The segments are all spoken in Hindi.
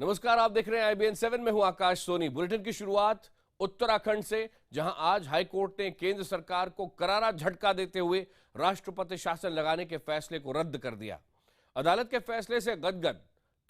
नमस्कार, आप देख रहे हैं IBN 7 में हूं आकाश सोनी। बुलेटिन की शुरुआत उत्तराखंड से, जहां आज हाईकोर्ट ने केंद्र सरकार को करारा झटका देते हुए राष्ट्रपति शासन लगाने के फैसले को रद्द कर दिया। अदालत के फैसले से गदगद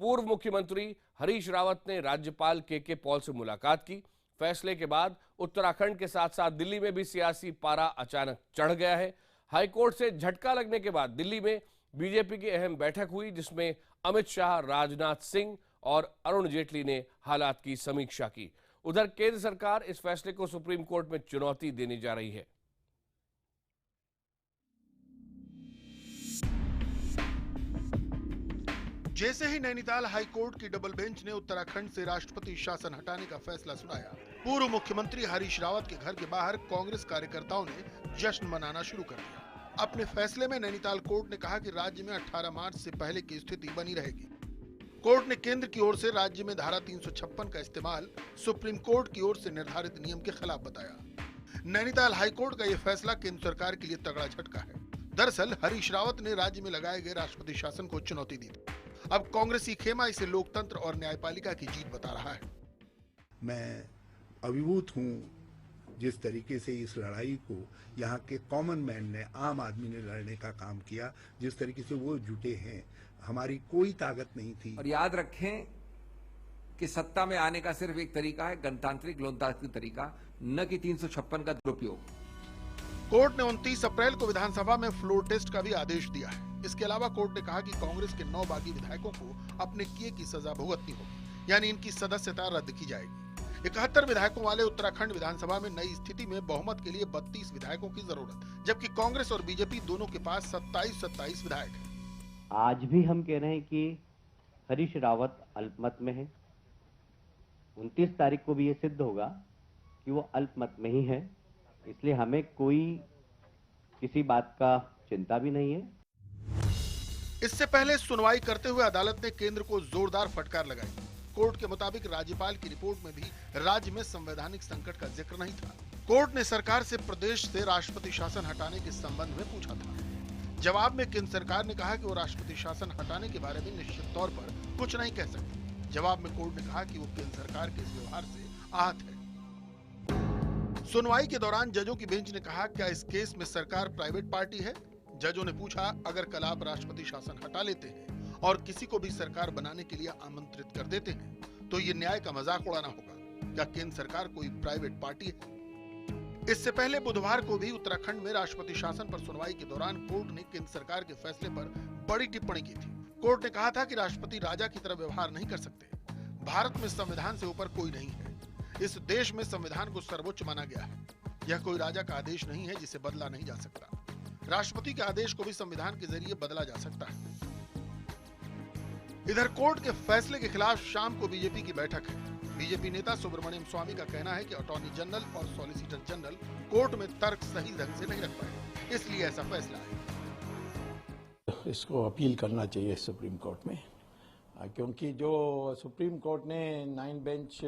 पूर्व मुख्यमंत्री हरीश रावत ने राज्यपाल KK पॉल से मुलाकात की। फैसले के बाद उत्तराखंड के साथ साथ दिल्ली में भी सियासी पारा अचानक चढ़ गया है। हाईकोर्ट से झटका लगने के बाद दिल्ली में बीजेपी की अहम बैठक हुई, जिसमें अमित शाह, राजनाथ सिंह और अरुण जेटली ने हालात की समीक्षा की। उधर केंद्र सरकार इस फैसले को सुप्रीम कोर्ट में चुनौती देने जा रही है। जैसे ही नैनीताल हाईकोर्ट की डबल बेंच ने उत्तराखंड से राष्ट्रपति शासन हटाने का फैसला सुनाया, पूर्व मुख्यमंत्री हरीश रावत के घर के बाहर कांग्रेस कार्यकर्ताओं ने जश्न मनाना शुरू कर दिया। अपने फैसले में नैनीताल कोर्ट ने कहा कि राज्य में 18 मार्च से पहले की स्थिति बनी रहेगी। कोर्ट ने केंद्र की ओर से राज्य में धारा 356 का इस्तेमाल सुप्रीम कोर्ट की ओर से निर्धारित नियम के खिलाफ बताया। नैनीताल हाईकोर्ट का यह फैसला केंद्र सरकार के लिए तगड़ा झटका है। दरअसल हरीश रावत ने राज्य में लगाए गए राष्ट्रपति शासन को चुनौती दी थी। अब कांग्रेसी खेमा इसे लोकतंत्र और न्यायपालिका की जीत बता रहा है। मैं अभिभूत हूँ जिस तरीके से इस लड़ाई को यहाँ के कॉमन मैन ने, आम आदमी ने लड़ने का काम किया, जिस तरीके से वो जुटे हैं। हमारी कोई ताकत नहीं थी। और याद रखें कि सत्ता में आने का सिर्फ एक तरीका है, गणतांत्रिक लोकतांत्रिक तरीका, न कि 356 का दुरुपयोग। कोर्ट ने 29 अप्रैल को विधानसभा में फ्लोर टेस्ट का भी आदेश दिया है। इसके अलावा कोर्ट ने कहा कि कांग्रेस के 9 बागी विधायकों को अपने किए की सजा भुगतनी होगी, यानी इनकी सदस्यता रद्द की जाएगी। 71 विधायकों वाले उत्तराखंड विधानसभा में नई स्थिति में बहुमत के लिए 32 विधायकों की जरूरत, जबकि कांग्रेस और बीजेपी दोनों के पास 27 विधायक हैं। आज भी हम कह रहे हैं कि हरीश रावत अल्पमत में है। 29 तारीख को भी ये सिद्ध होगा कि वो अल्पमत में ही है, इसलिए हमें कोई किसी बात का चिंता भी नहीं है। इससे पहले सुनवाई करते हुए अदालत ने केंद्र को जोरदार फटकार लगाई। कोर्ट के मुताबिक राज्यपाल की रिपोर्ट में भी राज्य में संवैधानिक संकट का जिक्र नहीं था। कोर्ट ने सरकार से प्रदेश से राष्ट्रपति शासन हटाने के संबंध में पूछा था। जवाब में केंद्र सरकार ने कहा कि वो राष्ट्रपति शासन हटाने के बारे में निश्चित तौर पर कुछ नहीं कह सकती। जवाब में कोर्ट ने कहा कि वो केंद्र सरकार के इस व्यवहार से आहत है। सुनवाई के दौरान जजों की बेंच ने कहा, क्या इस केस में सरकार प्राइवेट पार्टी है? जजों ने पूछा, अगर कल आप राष्ट्रपति शासन हटा लेते हैं और किसी को भी सरकार बनाने के लिए आमंत्रित कर देते हैं, तो ये न्याय का मजाक उड़ाना होगा। क्या केंद्र सरकार कोई प्राइवेट पार्टी है? इससे पहले बुधवार को भी उत्तराखंड में राष्ट्रपति शासन पर सुनवाई के दौरान कोर्ट ने केंद्र सरकार के फैसले पर बड़ी टिप्पणी की थी। कोर्ट ने कहा था कि राष्ट्रपति राजा की तरह व्यवहार नहीं कर सकते। भारत में संविधान से ऊपर कोई नहीं है। इस देश में संविधान को सर्वोच्च माना गया है। यह कोई राजा का आदेश नहीं है जिसे बदला नहीं जा सकता। राष्ट्रपति के आदेश को भी संविधान के जरिए बदला जा सकता है। इधर कोर्ट के फैसले के खिलाफ शाम को बीजेपी की बैठक है। बीजेपी नेता सुब्रमण्यम स्वामी का कहना है कि अटॉर्नी जनरल और सॉलिसिटर जनरल कोर्ट में तर्क सही ढंग से नहीं रख पाए, इसलिए ऐसा फैसला है। इसको अपील करना चाहिए सुप्रीम कोर्ट में, क्योंकि जो सुप्रीम कोर्ट ने 9 बेंच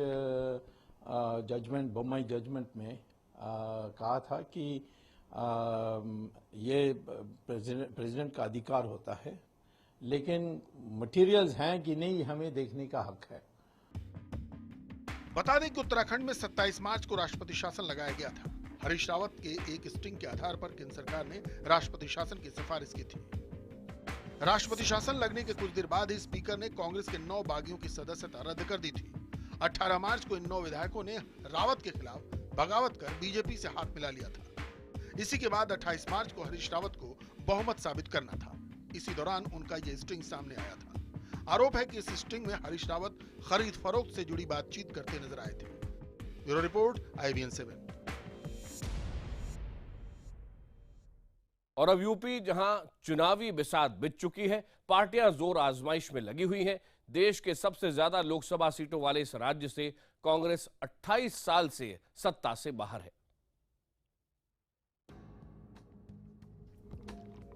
जजमेंट, बम्बई जजमेंट में कहा था कि ये प्रेसिडेंट का अधिकार होता है, लेकिन मटेरियल्स हैं कि नहीं, हमें देखने का हक है। बता दें कि उत्तराखंड में 27 मार्च को राष्ट्रपति शासन लगाया गया था। हरीश रावत के एक स्ट्रिंग के आधार पर केंद्र सरकार ने राष्ट्रपति शासन की सिफारिश की थी। राष्ट्रपति शासन लगने के कुछ देर बाद ही स्पीकर ने कांग्रेस के 9 बागियों की सदस्यता रद्द कर दी थी। 18 मार्च को इन 9 विधायकों ने रावत के खिलाफ बगावत कर बीजेपी से हाथ मिला लिया था। इसी के बाद 28 मार्च को हरीश रावत को बहुमत साबित करना था। इसी दौरान उनका ये स्ट्रिंग सामने आया था। आरोप है कि इस स्ट्रिंग में हरीश रावत खरीद फरोख्त से जुड़ी बातचीत करते नजर आए थे। Bureau report, IBN 7। और अब यूपी, जहां चुनावी बिसात बिछ चुकी है, पार्टियां जोर आजमाइश में लगी हुई हैं। देश के सबसे ज्यादा लोकसभा सीटों वाले इस राज्य से कांग्रेस 28 साल से सत्ता से बाहर है।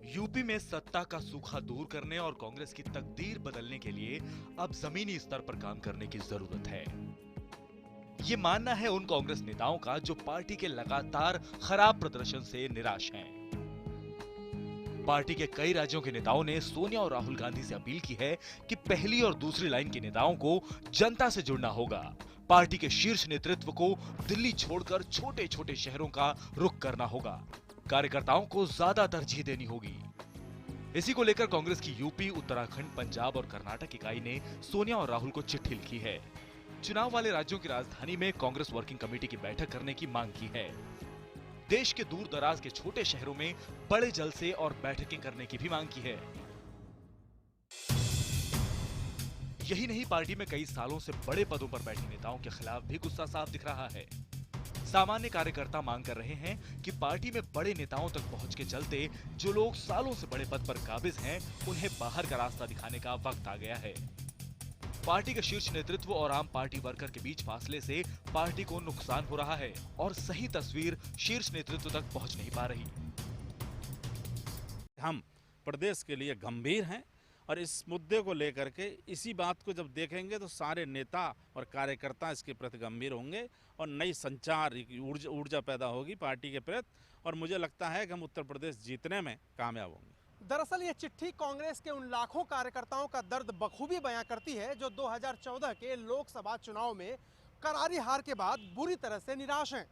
यूपी में सत्ता का सूखा दूर करने और कांग्रेस की तकदीर बदलने के लिए अब जमीनी स्तर पर काम करने की जरूरत है। ये मानना है उन कांग्रेस नेताओं का जो पार्टी के लगातार खराब प्रदर्शन से निराश हैं। पार्टी के कई राज्यों के नेताओं ने सोनिया और राहुल गांधी से अपील की है कि पहली और दूसरी लाइन के नेताओं को जनता से जुड़ना होगा। पार्टी के शीर्ष नेतृत्व को दिल्ली छोड़कर छोटे छोटे शहरों का रुख करना होगा। कार्यकर्ताओं को ज्यादा तरजीह देनी होगी। इसी को लेकर कांग्रेस की यूपी, उत्तराखंड, पंजाब और कर्नाटक इकाई ने सोनिया और राहुल को चिट्ठी लिखी है। चुनाव वाले राज्यों की राजधानी में कांग्रेस वर्किंग कमेटी की बैठक करने की मांग की है। देश के दूर दराज के छोटे शहरों में बड़े जलसे और बैठकें करने की भी मांग की है। यही नहीं, पार्टी में कई सालों से बड़े पदों पर बैठे नेताओं के खिलाफ भी गुस्सा साफ दिख रहा है। सामान्य कार्यकर्ता मांग कर रहे हैं कि पार्टी में बड़े नेताओं तक पहुंच के चलते जो लोग सालों से बड़े पद पर काबिज हैं, उन्हें बाहर का रास्ता दिखाने का वक्त आ गया है। पार्टी के शीर्ष नेतृत्व और आम पार्टी वर्कर के बीच फासले से पार्टी को नुकसान हो रहा है और सही तस्वीर शीर्ष नेतृत्व तक पहुंच नहीं पा रही। हम प्रदेश के लिए गंभीर हैं और इस मुद्दे को लेकर के इसी बात को जब देखेंगे तो सारे नेता और कार्यकर्ता इसके प्रति गंभीर होंगे और नई संचार ऊर्जा पैदा होगी पार्टी के प्रति, और मुझे लगता है कि हम उत्तर प्रदेश जीतने में कामयाब होंगे। दरअसल ये चिट्ठी कांग्रेस के उन लाखों कार्यकर्ताओं का दर्द बखूबी बयां करती है जो 2014 के लोकसभा चुनाव में करारी हार के बाद बुरी तरह से निराश हैं।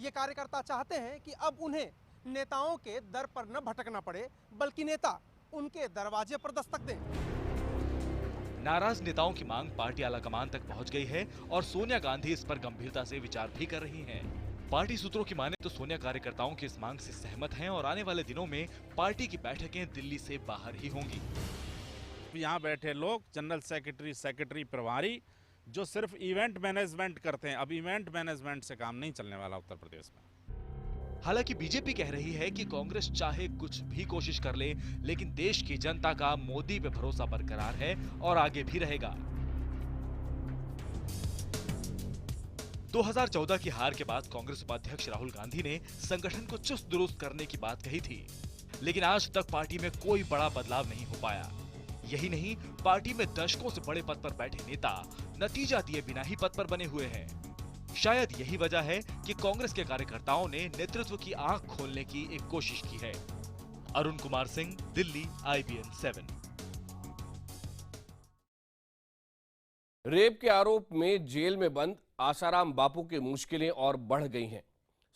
ये कार्यकर्ता चाहते हैं कि अब उन्हें नेताओं के दर पर न भटकना पड़े, बल्कि नेता उनके दरवाजे पर दस्तक दें। नाराज नेताओं की मांग पार्टी आलाकमान तक पहुंच गई है और सोनिया गांधी इस पर गंभीरता से विचार भी कर रही हैं। पार्टी सूत्रों की माने तो सोनिया कार्यकर्ताओं की इस मांग से सहमत हैं और आने वाले दिनों में पार्टी की बैठकें दिल्ली से बाहर ही होंगी। यहाँ बैठे लोग जनरल सेक्रेटरी, प्रभारी जो सिर्फ इवेंट मैनेजमेंट करते हैं, अब इवेंट मैनेजमेंट से काम नहीं चलने वाला उत्तर प्रदेश में। हालांकि बीजेपी कह रही है कि कांग्रेस चाहे कुछ भी कोशिश कर ले, लेकिन देश की जनता का मोदी पे भरोसा बरकरार है और आगे भी रहेगा। 2014 की हार के बाद कांग्रेस उपाध्यक्ष राहुल गांधी ने संगठन को चुस्त दुरुस्त करने की बात कही थी, लेकिन आज तक पार्टी में कोई बड़ा बदलाव नहीं हो पाया। यही नहीं, पार्टी में दशकों से बड़े पद पर बैठे नेता नतीजा दिए बिना ही पद पर बने हुए हैं। शायद यही वजह है कि कांग्रेस के कार्यकर्ताओं ने नेतृत्व की आंख खोलने की एक कोशिश की है। अरुण कुमार सिंह, दिल्ली, IBN 7। रेप के आरोप में जेल में बंद आसाराम बापू की मुश्किलें और बढ़ गई हैं।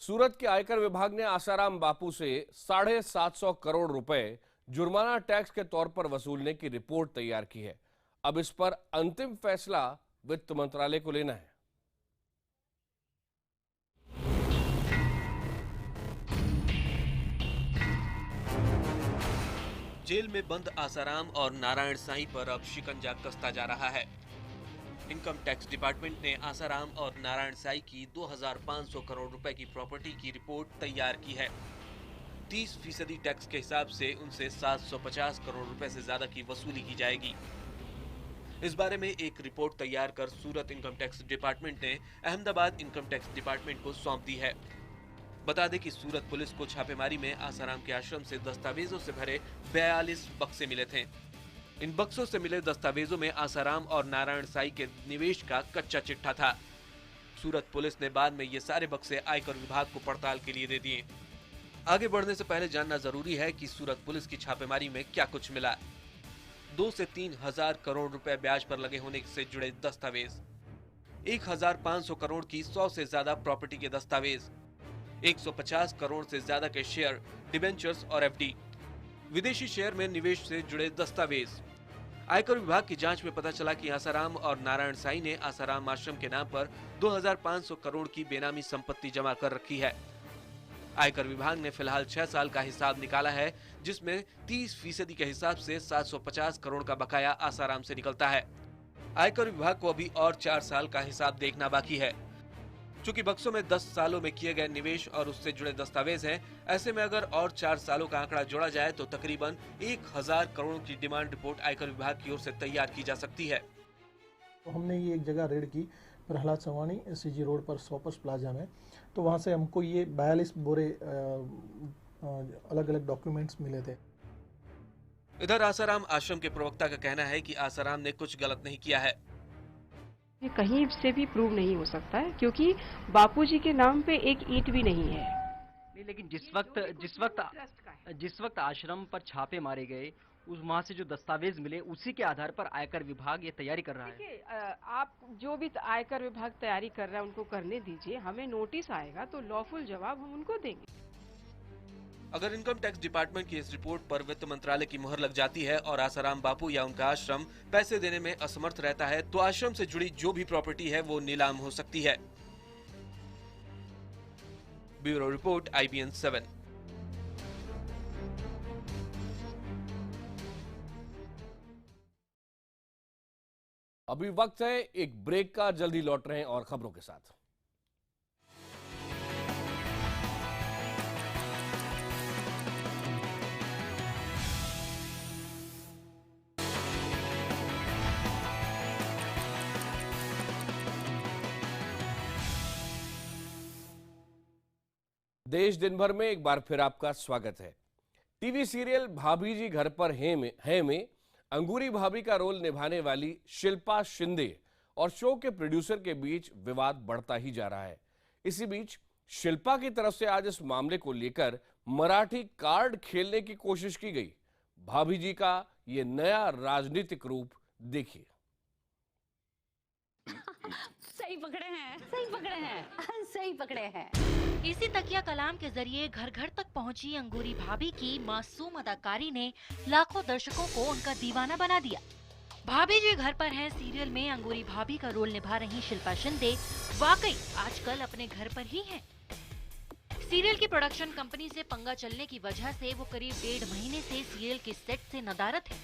सूरत के आयकर विभाग ने आसाराम बापू से 750 करोड़ रुपए जुर्माना टैक्स के तौर पर वसूलने की रिपोर्ट तैयार की है। अब इस पर अंतिम फैसला वित्त मंत्रालय को लेना है। जेल में बंद आसाराम और नारायण साईं पर अब शिकंजा कसता जा रहा है। इनकम टैक्स डिपार्टमेंट ने आसाराम और नारायण साईं की 2500 करोड़ रुपए की प्रॉपर्टी की रिपोर्ट तैयार की है। 30% टैक्स के हिसाब से उनसे 750 करोड़ रुपए से ज्यादा की वसूली की जाएगी। इस बारे में एक रिपोर्ट तैयार कर सूरत इनकम टैक्स डिपार्टमेंट ने अहमदाबाद इनकम टैक्स डिपार्टमेंट को सौंप दी है। बता दें कि सूरत पुलिस को छापेमारी में आसाराम के आश्रम से दस्तावेजों से भरे 42 बक्से मिले थे। इन बक्सों से मिले दस्तावेजों में आसाराम और नारायण साईं के निवेश का कच्चा चिट्ठा था। सूरत पुलिस ने बाद में ये सारे बक्से आयकर विभाग को पड़ताल के लिए दे दिए। आगे बढ़ने से पहले जानना जरूरी है कि सूरत पुलिस की छापेमारी में क्या कुछ मिला। 2 से 3 हजार करोड़ रुपए ब्याज पर लगे होने से जुड़े दस्तावेज, 1500 करोड़ की 100 से ज्यादा प्रॉपर्टी के दस्तावेज, 150 करोड़ से ज्यादा के शेयर, डिबेंचर्स और FD, विदेशी शेयर में निवेश से जुड़े दस्तावेज। आयकर विभाग की जांच में पता चला कि आसाराम और नारायण साईं ने आसाराम आश्रम के नाम पर 2500 करोड़ की बेनामी संपत्ति जमा कर रखी है। आयकर विभाग ने फिलहाल 6 साल का हिसाब निकाला है, जिसमें 30% के हिसाब से 750 करोड़ का बकाया आसाराम से निकलता है। आयकर विभाग को अभी और 4 साल का हिसाब देखना बाकी है। चूंकि बक्सों में 10 सालों में किए गए निवेश और उससे जुड़े दस्तावेज हैं, ऐसे में अगर और 4 सालों का आंकड़ा जोड़ा जाए तो तकरीबन 1000 करोड़ की डिमांड रिपोर्ट आयकर विभाग की ओर से तैयार की जा सकती है। तो हमने ये एक जगह रेड की, प्रहलाद सवानी CG रोड पर सोपर्स प्लाजा में, तो वहाँ से हमको ये 42 बोरे अलग अलग डॉक्यूमेंट्स मिले थे। इधर आसाराम आश्रम के प्रवक्ता का कहना है कि आसाराम ने कुछ गलत नहीं किया है। ये कहीं से भी प्रूव नहीं हो सकता है, क्योंकि बापूजी के नाम पे एक ईंट भी नहीं है। लेकिन जिस वक्त आश्रम पर छापे मारे गए, उस वहाँ से जो दस्तावेज मिले, उसी के आधार पर आयकर विभाग ये तैयारी कर रहा है। देखिए, आप जो भी आयकर विभाग तैयारी कर रहा है उनको करने दीजिए। हमें नोटिस आएगा तो लॉफुल जवाब हम उनको देंगे। अगर इनकम टैक्स डिपार्टमेंट की इस रिपोर्ट पर वित्त मंत्रालय की मुहर लग जाती है और आसाराम बापू या उनका आश्रम पैसे देने में असमर्थ रहता है, तो आश्रम से जुड़ी जो भी प्रॉपर्टी है वो नीलाम हो सकती है। Bureau report, IBN 7। अभी वक्त है एक ब्रेक का, जल्दी लौट रहे हैं और खबरों के साथ। देश दिन भर में एक बार फिर आपका स्वागत है। टीवी सीरियल भाभी जी घर पर है में अंगूरी भाभी का रोल निभाने वाली शिल्पा शिंदे और शो के प्रोड्यूसर के बीच विवाद बढ़ता ही जा रहा है। इसी बीच शिल्पा की तरफ से आज इस मामले को लेकर मराठी कार्ड खेलने की कोशिश की गई। भाभी जी का ये नया राजनीतिक रूप देखिए। सही पकड़े हैं, सही पकड़े हैं, सही पकड़े हैं। इसी तकिया कलाम के जरिए घर घर तक पहुंची अंगूरी भाभी की मासूम अदाकारी ने लाखों दर्शकों को उनका दीवाना बना दिया। भाभी जी घर पर हैं सीरियल में अंगूरी भाभी का रोल निभा रही शिल्पा शिंदे वाकई आजकल अपने घर पर ही हैं। सीरियल की प्रोडक्शन कंपनी से पंगा चलने की वजह से वो करीब 1.5 महीने से सीरियल के सेट से नदारद है।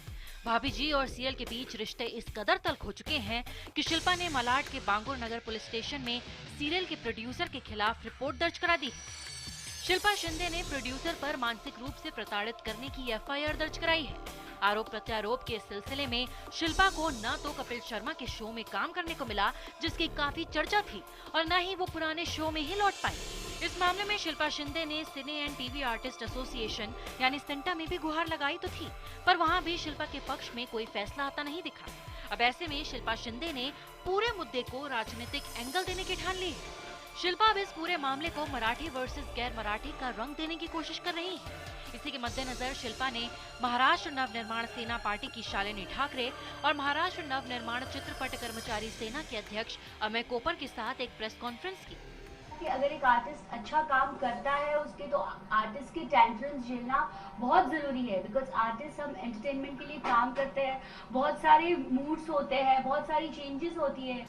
भाभी जी और सीरियल के बीच रिश्ते इस कदर तल्ख हो चुके हैं कि शिल्पा ने मलाड के बांगुर नगर पुलिस स्टेशन में सीरियल के प्रोड्यूसर के खिलाफ रिपोर्ट दर्ज करा दी। शिल्पा शिंदे ने प्रोड्यूसर पर मानसिक रूप से प्रताड़ित करने की FIR दर्ज कराई है। आरोप प्रत्यारोप के सिलसिले में शिल्पा को न तो कपिल शर्मा के शो में काम करने को मिला, जिसकी काफी चर्चा थी, और न ही वो पुराने शो में ही लौट पाई। इस मामले में शिल्पा शिंदे ने सिने एंड टीवी आर्टिस्ट एसोसिएशन यानी सिंटा में भी गुहार लगाई तो थी, पर वहाँ भी शिल्पा के पक्ष में कोई फैसला आता नहीं दिखा। अब ऐसे में शिल्पा शिंदे ने पूरे मुद्दे को राजनीतिक एंगल देने की ठान ली है। शिल्पा अब इस पूरे मामले को मराठी वर्सेस गैर मराठी का रंग देने की कोशिश कर रही है। इसी के मद्देनजर शिल्पा ने महाराष्ट्र नवनिर्माण सेना पार्टी की शालिनी ठाकरे और महाराष्ट्र नवनिर्माण चित्रपट कर्मचारी सेना के अध्यक्ष अमय कोपर के साथ एक प्रेस कॉन्फ्रेंस की। कि अगर एक आर्टिस्ट अच्छा काम करता है उसके तो आर्टिस्ट की टेंट्रम्स झेलना बहुत जरूरी है, बिकॉज आर्टिस्ट हम एंटरटेनमेंट के लिए काम करते हैं, बहुत सारे मूड्स होते हैं, बहुत सारी चेंजेस होती है।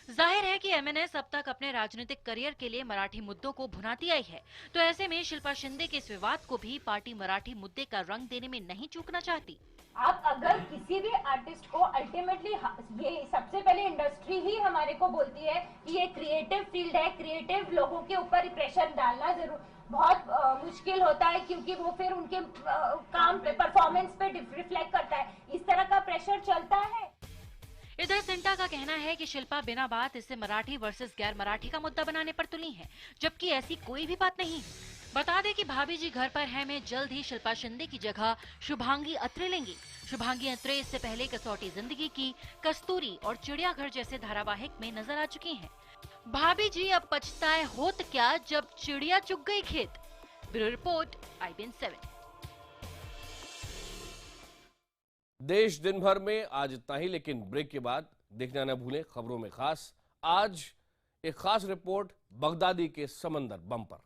जाहिर है कि MNS अब तक अपने राजनीतिक करियर के लिए मराठी मुद्दों को भुनाती आई है, तो ऐसे में शिल्पा शिंदे के इस विवाद को भी पार्टी मराठी मुद्दे का रंग देने में नहीं चूकना चाहती। आप अगर किसी भी आर्टिस्ट को अल्टीमेटली ये सबसे पहले इंडस्ट्री ही हमारे को बोलती है कि ये क्रिएटिव फील्ड है, क्रिएटिव लोगों के ऊपर प्रेशर डालना जरूर बहुत मुश्किल होता है, क्योंकि वो फिर उनके काम पे परफॉर्मेंस पे रिफ्लेक्ट करता है। इस तरह का प्रेशर चलता है। इधर सिंटा का कहना है कि शिल्पा बिना बात इसे मराठी वर्सेस गैर मराठी का मुद्दा बनाने पर तुली है, जबकि ऐसी कोई भी बात नहीं। बता दें कि भाभी जी घर पर है में जल्द ही शिल्पा शिंदे की जगह शुभांगी अत्रे लेंगी। शुभांगी अत्रे इससे पहले कसौटी जिंदगी की, कस्तूरी और चिड़ियाघर जैसे धारावाहिक में नजर आ चुकी हैं। भाभी जी अब पछताए होत क्या जब चिड़िया चुग गई खेत। Bureau report, IBN 7। देश दिन भर में आज इतना ही, लेकिन ब्रेक के बाद देखना न भूलें खबरों में खास। आज एक खास रिपोर्ट बगदादी के समंदर बम पर।